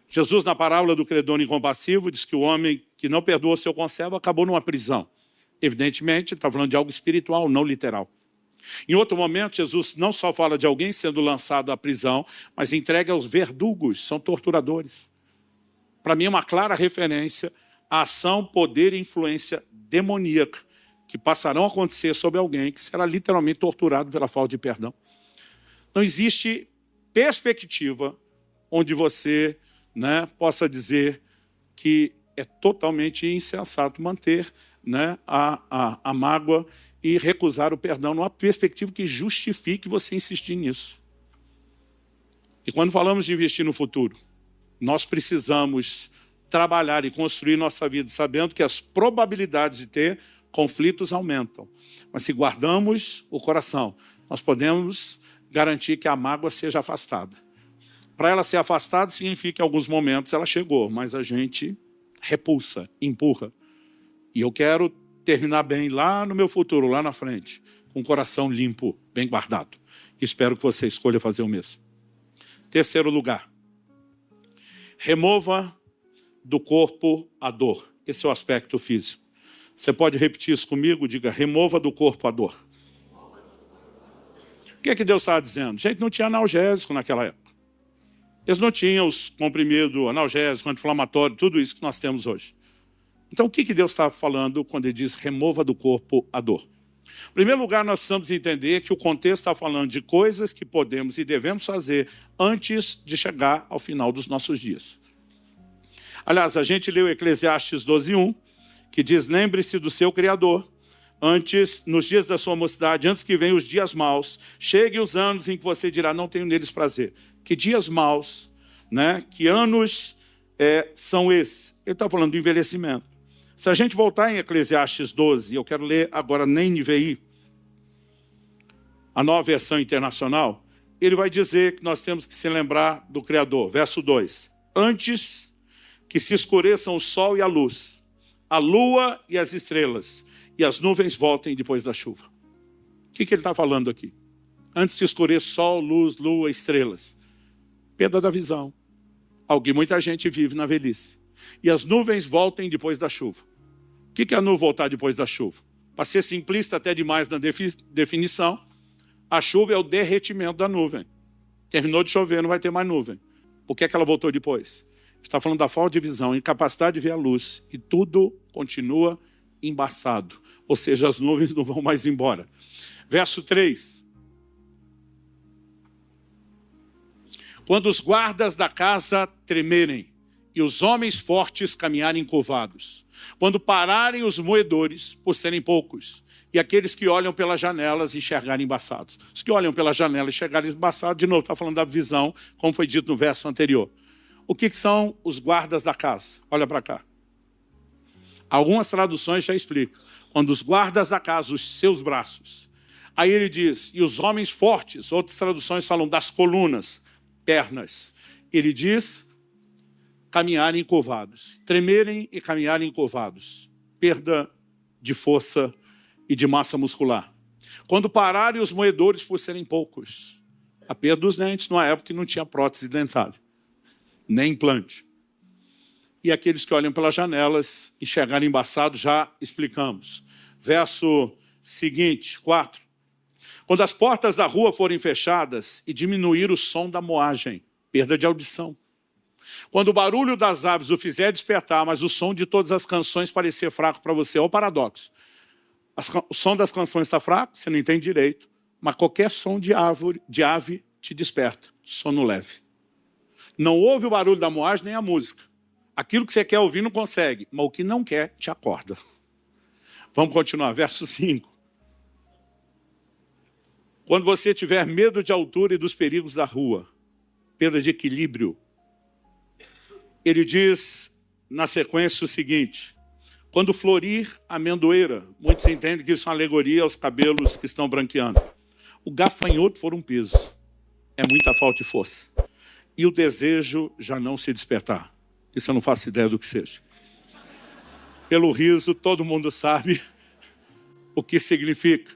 Jesus, na parábola do credor incompassivo, diz que o homem que não perdoou seu conservo acabou numa prisão. Evidentemente, ele está falando de algo espiritual, não literal. Em outro momento, Jesus não só fala de alguém sendo lançado à prisão, mas entrega aos verdugos, são torturadores. Para mim é uma clara referência à ação, poder e influência demoníaca que passarão a acontecer sobre alguém que será literalmente torturado pela falta de perdão. Não existe perspectiva onde você, possa dizer que é totalmente insensato manter, a mágoa e recusar o perdão. Não há perspectiva que justifique você insistir nisso. E quando falamos de investir no futuro, nós precisamos trabalhar e construir nossa vida sabendo que as probabilidades de ter conflitos aumentam. Mas se guardamos o coração, nós podemos garantir que a mágoa seja afastada. Para ela ser afastada significa que em alguns momentos ela chegou, mas a gente repulsa, empurra. E eu quero terminar bem lá no meu futuro, lá na frente, com o coração limpo, bem guardado. Espero que você escolha fazer o mesmo. Terceiro lugar, remova do corpo a dor. Esse é o aspecto físico. Você pode repetir isso comigo? Diga, remova do corpo a dor. O que é que Deus estava dizendo? Gente, não tinha analgésico naquela época. Eles não tinham os comprimidos analgésicos, anti-inflamatório, tudo isso que nós temos hoje. Então, o que Deus está falando quando ele diz remova do corpo a dor? Em primeiro lugar, nós precisamos entender que o contexto está falando de coisas que podemos e devemos fazer antes de chegar ao final dos nossos dias. Aliás, a gente leu Eclesiastes 12:1, que diz, lembre-se do seu Criador, antes, nos dias da sua mocidade, antes que venham os dias maus, cheguem os anos em que você dirá, não tenho neles prazer. Que dias maus, que anos são esses? Ele está falando do envelhecimento. Se a gente voltar em Eclesiastes 12, eu quero ler agora na NVI, a nova versão internacional, ele vai dizer que nós temos que se lembrar do Criador. Verso 2. Antes que se escureçam o sol e a luz, a lua e as estrelas, e as nuvens voltem depois da chuva. O que ele está falando aqui? Antes se escureça sol, luz, lua, estrelas. Perda da visão. Algo que muita gente vive na velhice. E as nuvens voltem depois da chuva. O que é a nuvem voltar depois da chuva? Para ser simplista até demais na definição, a chuva é o derretimento da nuvem. Terminou de chover, não vai ter mais nuvem. Por que ela voltou depois? Está falando da falta de visão, incapacidade de ver a luz. E tudo continua embaçado. Ou seja, as nuvens não vão mais embora. Verso 3. Quando os guardas da casa tremerem e os homens fortes caminharem curvados, quando pararem os moedores por serem poucos, e aqueles que olham pelas janelas enxergarem embaçados. Os que olham pela janela e enxergarem embaçados, de novo, está falando da visão, como foi dito no verso anterior. O que são os guardas da casa? Olha para cá. Algumas traduções já explicam. Quando os guardas da casa, os seus braços. Aí ele diz, e os homens fortes, outras traduções falam das colunas, pernas. Ele diz, caminharem curvados. Tremerem e caminharem curvados. Perda de força e de massa muscular. Quando pararem os moedores por serem poucos. A perda dos dentes, numa época que não tinha prótese dentária. Nem implante. E aqueles que olham pelas janelas enxergarem embaçados, já explicamos. Verso seguinte, 4. Quando as portas da rua forem fechadas e diminuir o som da moagem, perda de audição. Quando o barulho das aves o fizer despertar, mas o som de todas as canções parecer fraco para você, é o paradoxo. O som das canções está fraco, você não entende direito, mas qualquer som de ave te desperta, sono leve. Não ouve o barulho da moagem nem a música. Aquilo que você quer ouvir não consegue, mas o que não quer te acorda. Vamos continuar, verso 5. Quando você tiver medo de altura e dos perigos da rua, perda de equilíbrio, ele diz na sequência o seguinte, quando florir a amendoeira, muitos entendem que isso é uma alegoria aos cabelos que estão branqueando. O gafanhoto for um peso, é muita falta de força. E o desejo já não se despertar. Isso eu não faço ideia do que seja. Pelo riso, todo mundo sabe o que significa.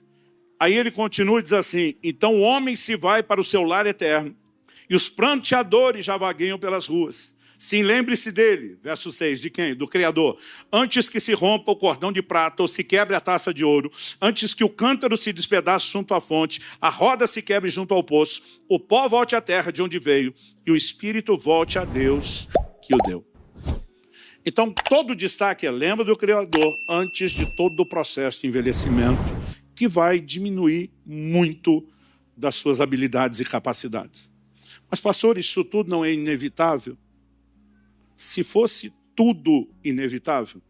Aí ele continua e diz assim: então o homem se vai para o seu lar eterno, e os pranteadores já vagueiam pelas ruas. Sim, lembre-se dele, verso 6, de quem? Do Criador. Antes que se rompa o cordão de prata ou se quebre a taça de ouro, antes que o cântaro se despedace junto à fonte, a roda se quebre junto ao poço, o pó volte à terra de onde veio e o espírito volte a Deus que o deu. Então, todo o destaque é: lembra do Criador antes de todo o processo de envelhecimento, que vai diminuir muito das suas habilidades e capacidades. Mas, pastor, isso tudo não é inevitável? Se fosse tudo inevitável,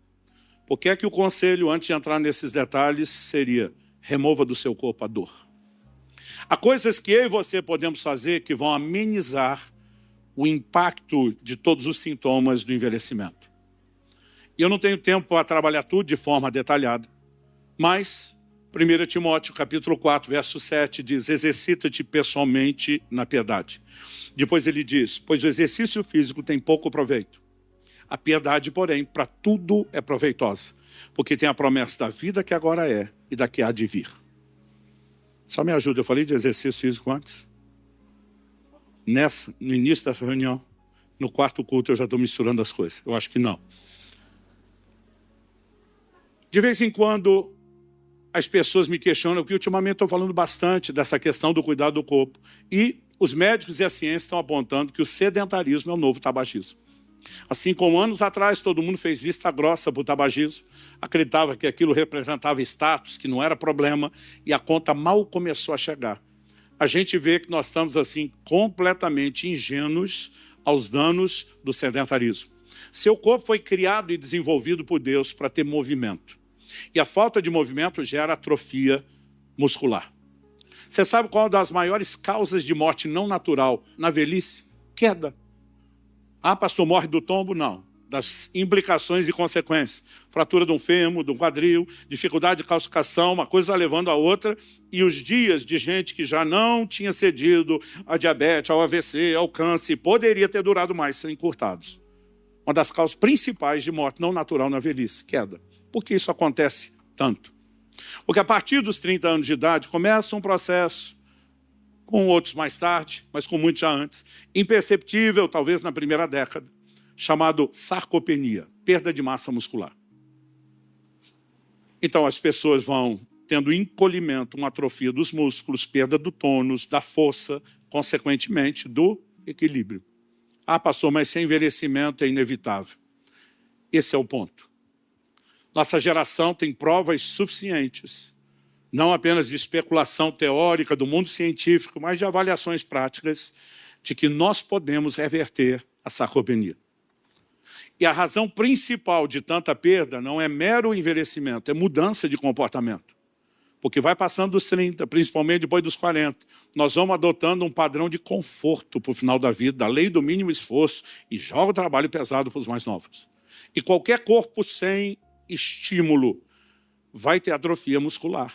por que é que o conselho, antes de entrar nesses detalhes, seria: remova do seu corpo a dor? Há coisas que eu e você podemos fazer que vão amenizar o impacto de todos os sintomas do envelhecimento. E eu não tenho tempo para trabalhar tudo de forma detalhada, mas 1 Timóteo capítulo 4, verso 7 diz: exercita-te pessoalmente na piedade. Depois ele diz: pois o exercício físico tem pouco proveito. A piedade, porém, para tudo é proveitosa, porque tem a promessa da vida que agora é e da que há de vir. Só me ajuda, eu falei de exercício físico antes? No início dessa reunião, no quarto culto eu já estou misturando as coisas. Eu acho que não. De vez em quando as pessoas me questionam, porque ultimamente estou falando bastante dessa questão do cuidado do corpo. E os médicos e a ciência estão apontando que o sedentarismo é o novo tabagismo. Assim como anos atrás todo mundo fez vista grossa para o tabagismo, acreditava que aquilo representava status, que não era problema, e a conta mal começou a chegar. A gente vê que nós estamos assim completamente ingênuos aos danos do sedentarismo. Seu corpo foi criado e desenvolvido por Deus para ter movimento. E a falta de movimento gera atrofia muscular. Você sabe qual é uma das maiores causas de morte não natural na velhice? Queda. Ah, pastor, morre do tombo? Não. Das implicações e consequências. Fratura de um fêmur, de um quadril, dificuldade de calcificação, uma coisa levando a outra. E os dias de gente que já não tinha cedido a diabetes, ao AVC, ao câncer, poderia ter durado mais, são encurtados. Uma das causas principais de morte não natural na velhice, queda. Por que isso acontece tanto? Porque a partir dos 30 anos de idade começa um processo, com outros mais tarde, mas com muitos já antes, imperceptível, talvez na primeira década, chamado sarcopenia, perda de massa muscular. Então as pessoas vão tendo encolhimento, uma atrofia dos músculos, perda do tônus, da força, consequentemente do equilíbrio. Ah, pastor, mas sem envelhecimento é inevitável. Esse é o ponto. Nossa geração tem provas suficientes, não apenas de especulação teórica do mundo científico, mas de avaliações práticas, de que nós podemos reverter a sarcopenia. E a razão principal de tanta perda não é mero envelhecimento, é mudança de comportamento. Porque vai passando dos 30, principalmente depois dos 40, nós vamos adotando um padrão de conforto para o final da vida, da lei do mínimo esforço, e joga o trabalho pesado para os mais novos. E qualquer corpo sem estímulo vai ter atrofia muscular.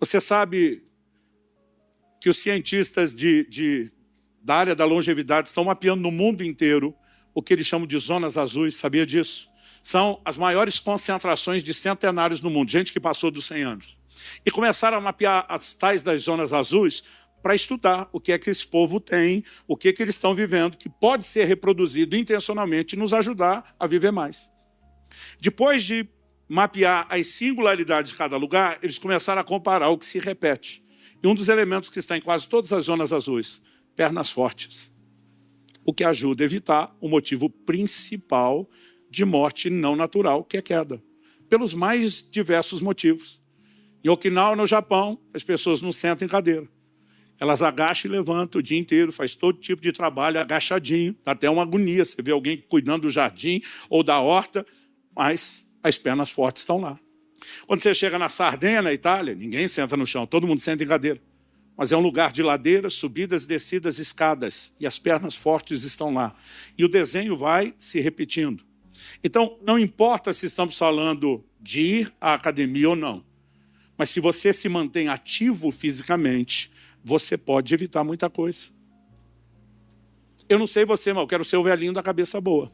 Você sabe que os cientistas da área da longevidade estão mapeando no mundo inteiro o que eles chamam de zonas azuis, sabia disso? São as maiores concentrações de centenários no mundo, gente que passou dos 100 anos. E começaram a mapear as tais das zonas azuis para estudar o que é que esse povo tem, o que é que eles estão vivendo, que pode ser reproduzido intencionalmente e nos ajudar a viver mais. Depois de mapear as singularidades de cada lugar, eles começaram a comparar o que se repete. E um dos elementos que está em quase todas as zonas azuis, pernas fortes. O que ajuda a evitar o motivo principal de morte não natural, que é queda. Pelos mais diversos motivos. Em Okinawa, no Japão, as pessoas não sentam em cadeira. Elas agacham e levantam o dia inteiro, faz todo tipo de trabalho agachadinho. Dá até uma agonia, você vê alguém cuidando do jardim ou da horta, mas as pernas fortes estão lá. Quando você chega na Sardenha, na Itália, ninguém senta no chão, todo mundo senta em cadeira. Mas é um lugar de ladeiras, subidas, descidas, escadas, e as pernas fortes estão lá. E o desenho vai se repetindo. Então, não importa se estamos falando de ir à academia ou não, mas se você se mantém ativo fisicamente, você pode evitar muita coisa. Eu não sei você, mas eu quero ser o velhinho da cabeça boa.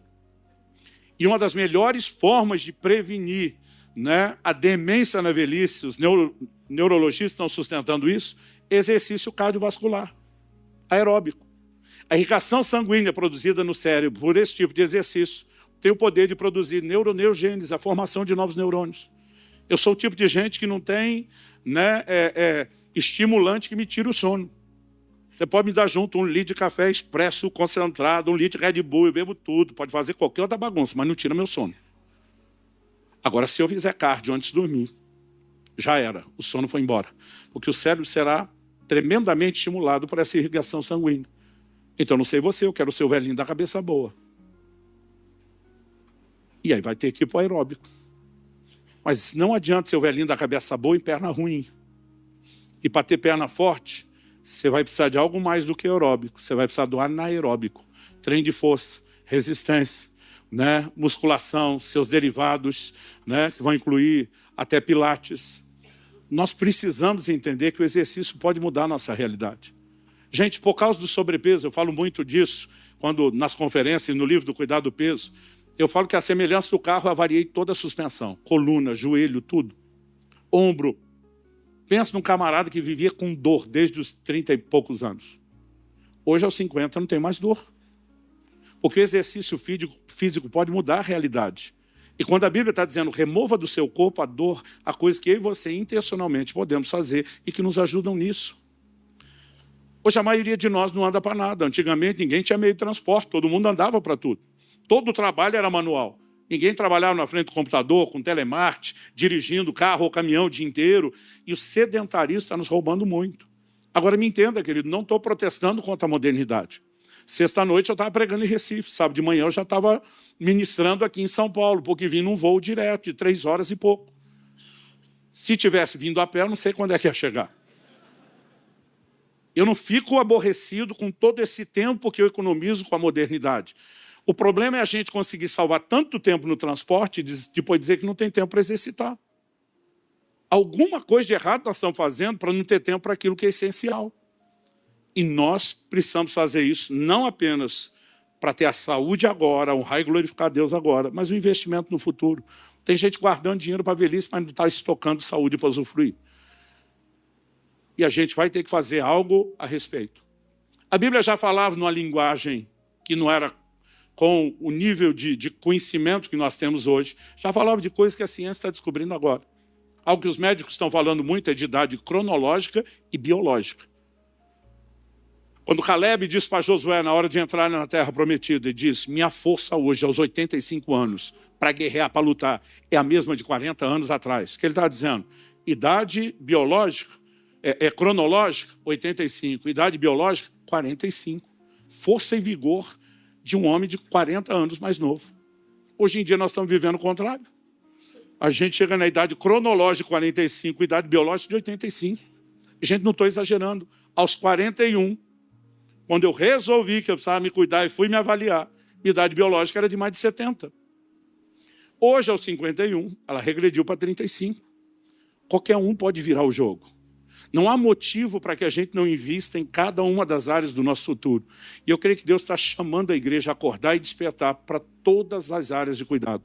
E uma das melhores formas de prevenir, né, a demência na velhice, os neurologistas estão sustentando isso, exercício cardiovascular, aeróbico. A irrigação sanguínea produzida no cérebro por esse tipo de exercício tem o poder de produzir neuroneogênese, a formação de novos neurônios. Eu sou o tipo de gente que não tem, né, estimulante que me tire o sono. Você pode me dar junto 1 litro de café expresso concentrado, 1 litro de Red Bull, eu bebo tudo, pode fazer qualquer outra bagunça, mas não tira meu sono. Agora, se eu fizer cardio antes de dormir, já era, o sono foi embora. Porque o cérebro será tremendamente estimulado por essa irrigação sanguínea. Então, não sei você, eu quero ser o velhinho da cabeça boa. E aí vai ter que ir para o aeróbico. Mas não adianta ser o velhinho da cabeça boa em perna ruim. E para ter perna forte, você vai precisar de algo mais do que aeróbico. Você vai precisar do anaeróbico. Treino de força, resistência, né? Musculação, seus derivados, né? Que vão incluir até pilates. Nós precisamos entender que o exercício pode mudar a nossa realidade. Gente, por causa do sobrepeso, eu falo muito disso, quando nas conferências, no livro do Cuidado do Peso, eu falo que a semelhança do carro, eu avariei toda a suspensão. Coluna, joelho, tudo. Ombro. Pensa num camarada que vivia com dor desde os 30 e poucos anos. Hoje, aos 50, não tem mais dor. Porque o exercício físico pode mudar a realidade. E quando a Bíblia está dizendo, remova do seu corpo a dor, a coisa que eu e você intencionalmente podemos fazer e que nos ajudam nisso. Hoje a maioria de nós não anda para nada. Antigamente ninguém tinha meio de transporte, todo mundo andava para tudo. Todo o trabalho era manual. Ninguém trabalhava na frente do computador, com telemarketing, dirigindo carro ou caminhão o dia inteiro. E o sedentarismo está nos roubando muito. Agora me entenda, querido, não estou protestando contra a modernidade. Sexta-noite eu estava pregando em Recife, sábado de manhã eu já estava ministrando aqui em São Paulo, porque vim num voo direto de 3 horas e pouco. Se tivesse vindo a pé, eu não sei quando é que ia chegar. Eu não fico aborrecido com todo esse tempo que eu economizo com a modernidade. O problema é a gente conseguir salvar tanto tempo no transporte e depois dizer que não tem tempo para exercitar. Alguma coisa de errado nós estamos fazendo para não ter tempo para aquilo que é essencial. E nós precisamos fazer isso não apenas para ter a saúde agora, honrar e glorificar a Deus agora, mas o investimento no futuro. Tem gente guardando dinheiro para a velhice, mas não está estocando saúde para usufruir. E a gente vai ter que fazer algo a respeito. A Bíblia já falava numa linguagem que não era com o nível de conhecimento que nós temos hoje, já falava de coisas que a ciência está descobrindo agora. Algo que os médicos estão falando muito é de idade cronológica e biológica. Quando Caleb disse para Josué, na hora de entrar na Terra Prometida, ele disse, minha força hoje, aos 85 anos, para guerrear, para lutar, é a mesma de 40 anos atrás. O que ele está dizendo? Idade biológica, cronológica, 85. Idade biológica, 45. Força e vigor de um homem de 40 anos mais novo. Hoje em dia nós estamos vivendo o contrário. A gente chega na idade cronológica, 45, idade biológica de 85. A gente não estou exagerando. Aos 41, quando eu resolvi que eu precisava me cuidar e fui me avaliar, minha idade biológica era de mais de 70. Hoje, aos 51, ela regrediu para 35. Qualquer um pode virar o jogo. Não há motivo para que a gente não invista em cada uma das áreas do nosso futuro. E eu creio que Deus está chamando a igreja a acordar e despertar para todas as áreas de cuidado.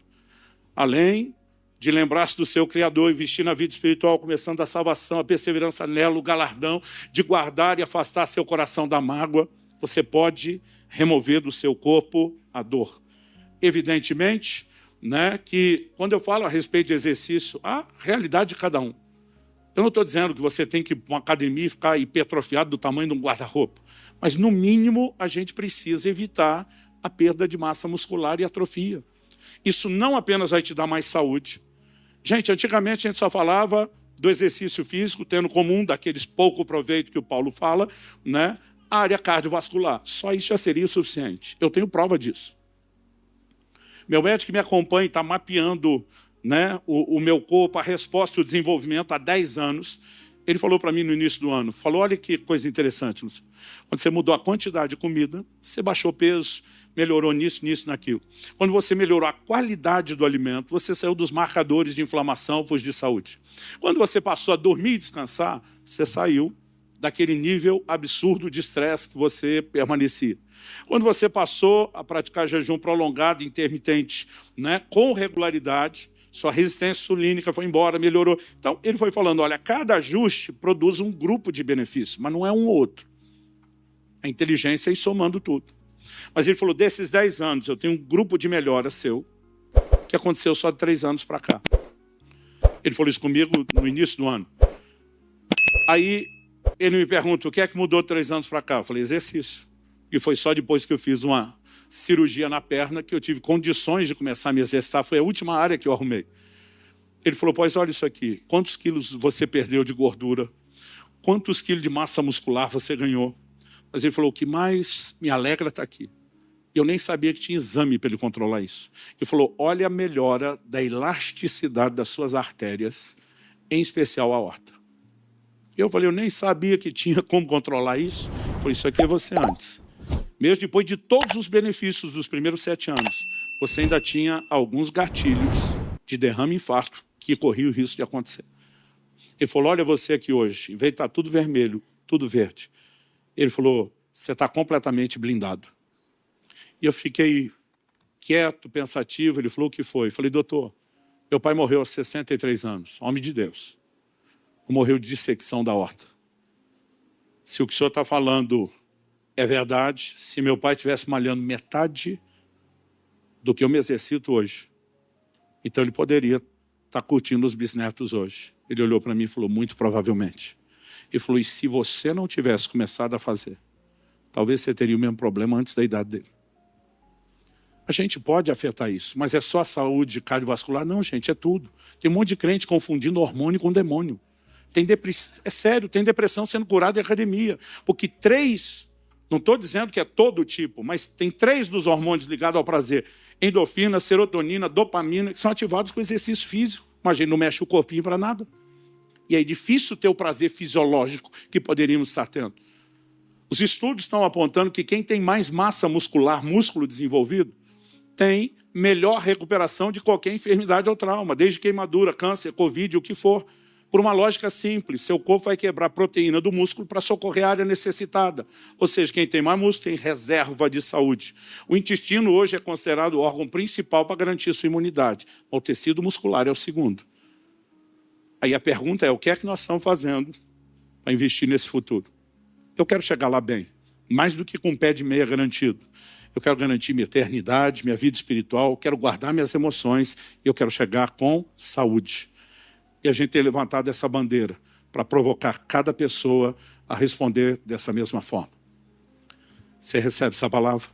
Além de lembrar-se do seu Criador e investir na vida espiritual, começando da salvação, a perseverança nela, o galardão de guardar e afastar seu coração da mágoa, você pode remover do seu corpo a dor. Evidentemente, né, que quando eu falo a respeito de exercício, a realidade de cada um. Eu não estou dizendo que você tem que ir para uma academia e ficar hipertrofiado do tamanho de um guarda-roupa. Mas, no mínimo, a gente precisa evitar a perda de massa muscular e atrofia. Isso não apenas vai te dar mais saúde. Gente, antigamente a gente só falava do exercício físico, tendo como um daqueles pouco proveito que o Paulo fala, né, a área cardiovascular. Só isso já seria o suficiente. Eu tenho prova disso. Meu médico que me acompanha está mapeando, né, o meu corpo, a resposta e o desenvolvimento há 10 anos. Ele falou para mim no início do ano, falou, olha que coisa interessante, Lúcio. Quando você mudou a quantidade de comida, você baixou peso, melhorou nisso, naquilo. Quando você melhorou a qualidade do alimento, você saiu dos marcadores de inflamação para os de saúde. Quando você passou a dormir e descansar, você saiu daquele nível absurdo de estresse que você permanecia. Quando você passou a praticar jejum prolongado, intermitente, né, com regularidade, sua resistência insulínica foi embora, melhorou. Então, ele foi falando, olha, cada ajuste produz um grupo de benefícios, mas não é um ou outro. A inteligência é ir somando tudo. Mas ele falou, desses 10 anos, eu tenho um grupo de melhora seu, que aconteceu só de 3 anos para cá. Ele falou isso comigo no início do ano. Aí, ele me pergunta, o que é que mudou de 3 anos para cá? Eu falei, exercício. E foi só depois que eu fiz uma cirurgia na perna que eu tive condições de começar a me exercitar. Foi a última área que eu arrumei. Ele falou, pois olha isso aqui. Quantos quilos você perdeu de gordura? Quantos quilos de massa muscular você ganhou? Mas ele falou, o que mais me alegra está aqui. Eu nem sabia que tinha exame para ele controlar isso. Ele falou, olha a melhora da elasticidade das suas artérias, em especial a aorta. Eu falei, eu nem sabia que tinha como controlar isso. Eu falei, isso aqui é você antes. Mesmo depois de todos os benefícios dos primeiros 7 anos, você ainda tinha alguns gatilhos de derrame e infarto que corria o risco de acontecer. Ele falou, olha você aqui hoje, em vez de estar tudo vermelho, tudo verde. Ele falou, você está completamente blindado. E eu fiquei quieto, pensativo. Ele falou, o que foi? Eu falei, doutor, meu pai morreu aos 63 anos, homem de Deus. Morreu de dissecção da aorta. Se o que o senhor está falando é verdade, se meu pai estivesse malhando metade do que eu me exercito hoje, então ele poderia estar curtindo os bisnetos hoje. Ele olhou para mim e falou, muito provavelmente. Ele falou, e se você não tivesse começado a fazer, talvez você teria o mesmo problema antes da idade dele. A gente pode afetar isso, mas é só a saúde cardiovascular? Não, gente, é tudo. Tem um monte de crente confundindo hormônio com demônio. É sério, tem depressão sendo curada em academia. Porque 3, não estou dizendo que é todo tipo, mas tem 3 dos hormônios ligados ao prazer. Endorfina, serotonina, dopamina, que são ativados com exercício físico. Mas a gente não mexe o corpinho para nada. E é difícil ter o prazer fisiológico que poderíamos estar tendo. Os estudos estão apontando que quem tem mais massa muscular, músculo desenvolvido, tem melhor recuperação de qualquer enfermidade ou trauma, desde queimadura, câncer, covid, o que for. Por uma lógica simples, seu corpo vai quebrar a proteína do músculo para socorrer a área necessitada. Ou seja, quem tem mais músculo tem reserva de saúde. O intestino hoje é considerado o órgão principal para garantir sua imunidade. O tecido muscular é o segundo. Aí a pergunta é, o que é que nós estamos fazendo para investir nesse futuro? Eu quero chegar lá bem, mais do que com um pé de meia garantido. Eu quero garantir minha eternidade, minha vida espiritual, eu quero guardar minhas emoções e eu quero chegar com saúde. E a gente tem levantado essa bandeira para provocar cada pessoa a responder dessa mesma forma. Você recebe essa palavra?